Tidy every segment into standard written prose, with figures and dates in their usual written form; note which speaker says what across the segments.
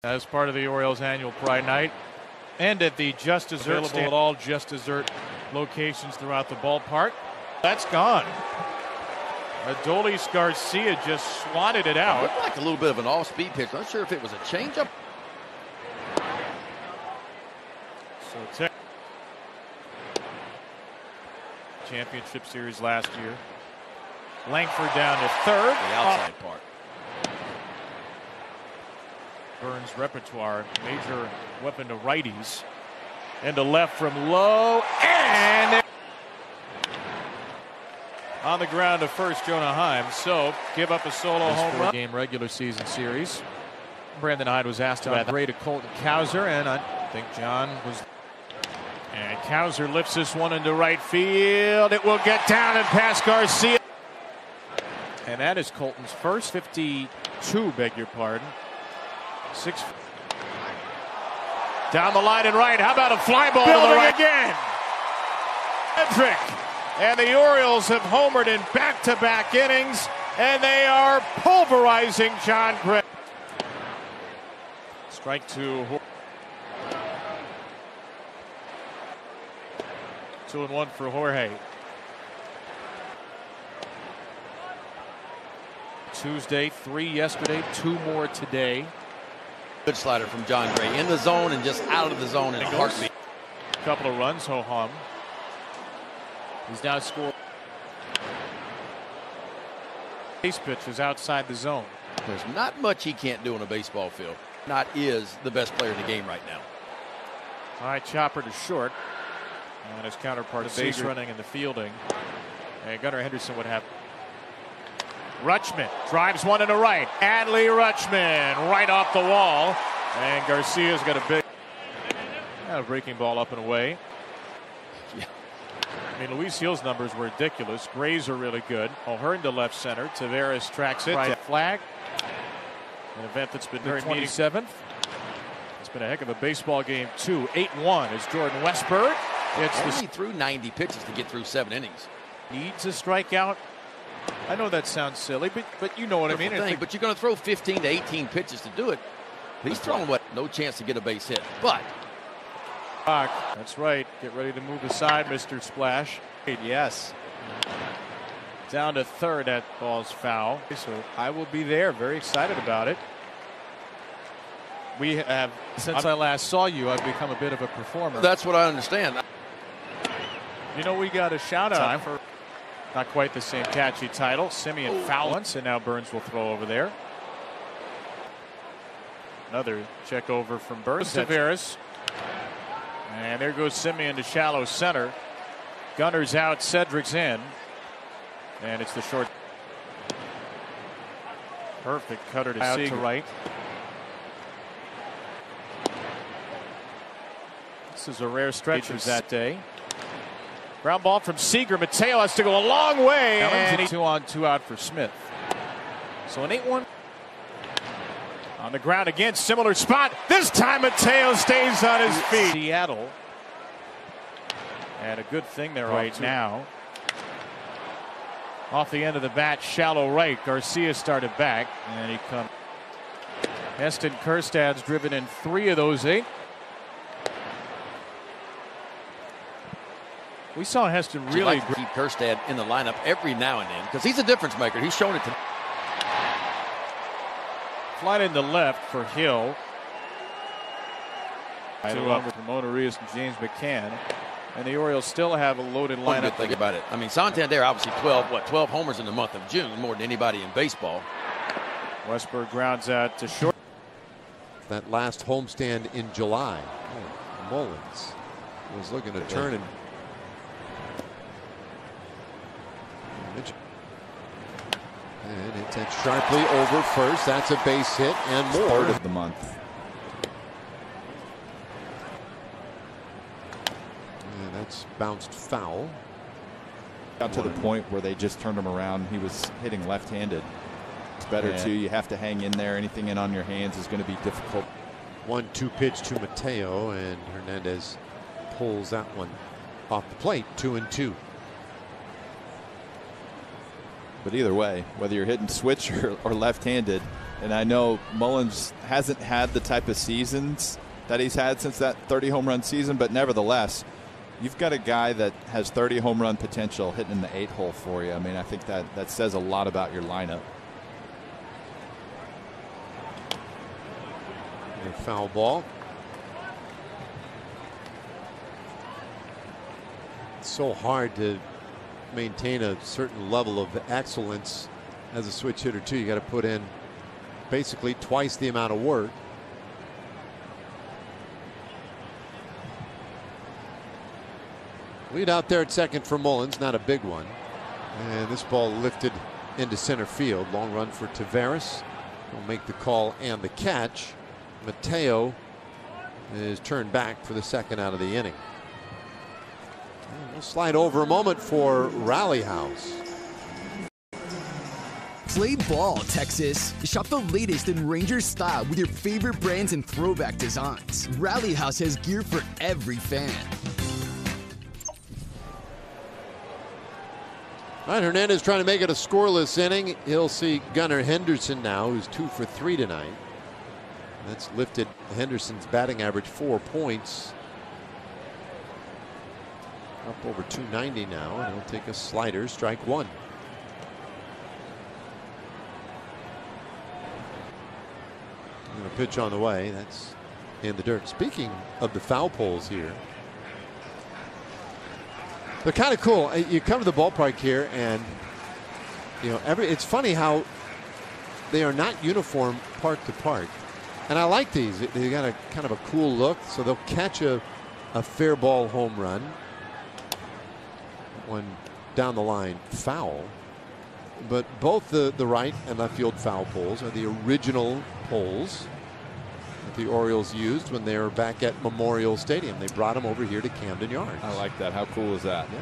Speaker 1: As part of the Orioles annual Pride Night, and at the Just Dessert stand at all Just Dessert locations throughout the ballpark. That's gone. Adolis Garcia just swatted it out.
Speaker 2: It looked like a little bit of an off-speed pitch. Not sure if it was a changeup.
Speaker 1: So championship series last year. Langford down to third.
Speaker 2: The outside part.
Speaker 1: Burns' repertoire, major weapon to righties. And to left from low, and on the ground to first, Jonah Heim. So give up a solo home run. Game regular season series. Brandon Hyde was asked about the rate of Colton Cowser, and I think John was. And Cowser lifts this one into right field. It will get down and past Garcia. And that is Colton's first 52, beg your pardon. Six down the line and right. How about a fly ball to the right again? And the Orioles have homered in back-to-back innings, and they are pulverizing John Gray. Strike two. 2-1 for Jorge. Tuesday, 3 yesterday, 2 more today.
Speaker 2: Good slider from John Gray in the zone and just out of the zone in a heartbeat.
Speaker 1: A couple of runs, ho hum. He's now scored. Base pitch is outside the zone.
Speaker 2: There's not much he can't do in a baseball field. Not is the best player in the game right now.
Speaker 1: High chopper to short. And his counterpart is base running and the fielding. And Gunnar Henderson would have. Rutschman drives one into right. Adley Rutschman right off the wall. And Garcia's got a big breaking ball up and away.
Speaker 2: Yeah.
Speaker 1: I mean, Luis Gil's numbers were ridiculous. Gray's are really good. O'Hearn to left center. Taveras tracks it. Right flag. An event that's been very 27th. It's been a heck of a baseball game, too. 8-1 is Jordan Westburg.
Speaker 2: He threw 90 pitches to get through 7 innings.
Speaker 1: Needs a strikeout. I know that sounds silly, but you know what I mean.
Speaker 2: But you're going to throw 15 to 18 pitches to do it. He's throwing no chance to get a base hit. But
Speaker 1: that's right. Get ready to move aside, Mr. Splash.
Speaker 3: Yes.
Speaker 1: Down to third. That ball's foul.
Speaker 3: So I will be there. Very excited about it.
Speaker 1: We have, since I last saw you, I've become a bit of a performer.
Speaker 2: That's what I understand.
Speaker 1: You know, we got a shout out for not quite the same catchy title. Simeon foul once, and now Burns will throw over there. Another check over from Burns. Taveras. And there goes Simeon to shallow center. Gunner's out, Cedric's in. And it's the short. Perfect cutter to out to right. This is a rare stretch that day. Ground ball from Seager. Mateo has to go a long way. And 2 on, 2 out for Smith. So an 8-1. On the ground again, similar spot. This time Mateo stays on his feet. Seattle. And a good thing there right now. Off the end of the bat, shallow right. Garcia started back. And he comes. Heston Kjerstad's driven in 3 of those 8. We saw Heston really
Speaker 2: keep Kjerstad in the lineup every now and then because he's a difference maker. He's shown it to.
Speaker 1: Fly in the left for Hill.
Speaker 3: Two up with Ramon Arias and James McCann. And the Orioles still have a loaded lineup.
Speaker 2: Think about it. I mean, Santander obviously 12 homers in the month of June, more than anybody in baseball.
Speaker 1: Westburg grounds out to short.
Speaker 4: That last homestand in July. Oh, Mullins was looking to turn and. And it's hit sharply over first. That's a base hit and more.
Speaker 3: Start of the month.
Speaker 4: And that's bounced foul.
Speaker 3: Got to the point where they just turned him around. He was hitting left-handed. It's better too. You have to hang in there. Anything in on your hands is going to be difficult.
Speaker 4: 1-2 pitch to Mateo, and Hernandez pulls that one off the plate. 2-2.
Speaker 3: But either way, whether you're hitting switch or left-handed, And I know Mullins hasn't had the type of seasons that he's had since that 30 home run season, but nevertheless, you've got a guy that has 30 home run potential hitting in the 8 hole for you. I mean, I think that says a lot about your lineup.
Speaker 4: A foul ball. It's so hard to maintain a certain level of excellence as a switch hitter too. You got to put in basically twice the amount of work. Lead out there at second for Mullins, not a big one. And this ball lifted into center field. Long run for Taveras. Will make the call and the catch. Mateo is turned back for the second out of the inning. And we'll slide over a moment for Rally House.
Speaker 5: Play ball, Texas. Shop the latest in Rangers style with your favorite brands and throwback designs. Rally House has gear for every fan.
Speaker 4: All right, Hernandez trying to make it a scoreless inning. He'll see Gunnar Henderson now, who's 2 for 3 tonight. That's lifted Henderson's batting average 4 points. Up over 290 now, and he'll take a slider, strike one. And a pitch on the way. That's in the dirt. Speaking of the foul poles here, they're kind of cool. You come to the ballpark here, and you know it's funny how they are not uniform park to park. And I like these. They got a kind of a cool look, so they'll catch a fair ball home run. One down the line foul. But both the right and left field foul poles are the original poles that the Orioles used when they were back at Memorial Stadium. They brought them over here to Camden Yards.
Speaker 3: I like that. How cool is that?
Speaker 4: Yeah.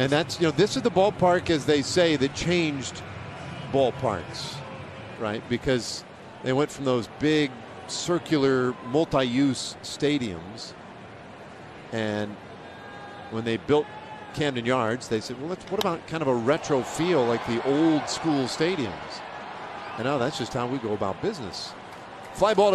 Speaker 4: And that's, this is the ballpark, as they say, that changed ballparks, right? Because they went from those big circular multi-use stadiums, and when they built Camden Yards, they said, well, what about kind of a retro feel like the old school stadiums? And now that's just how we go about business. Fly ball to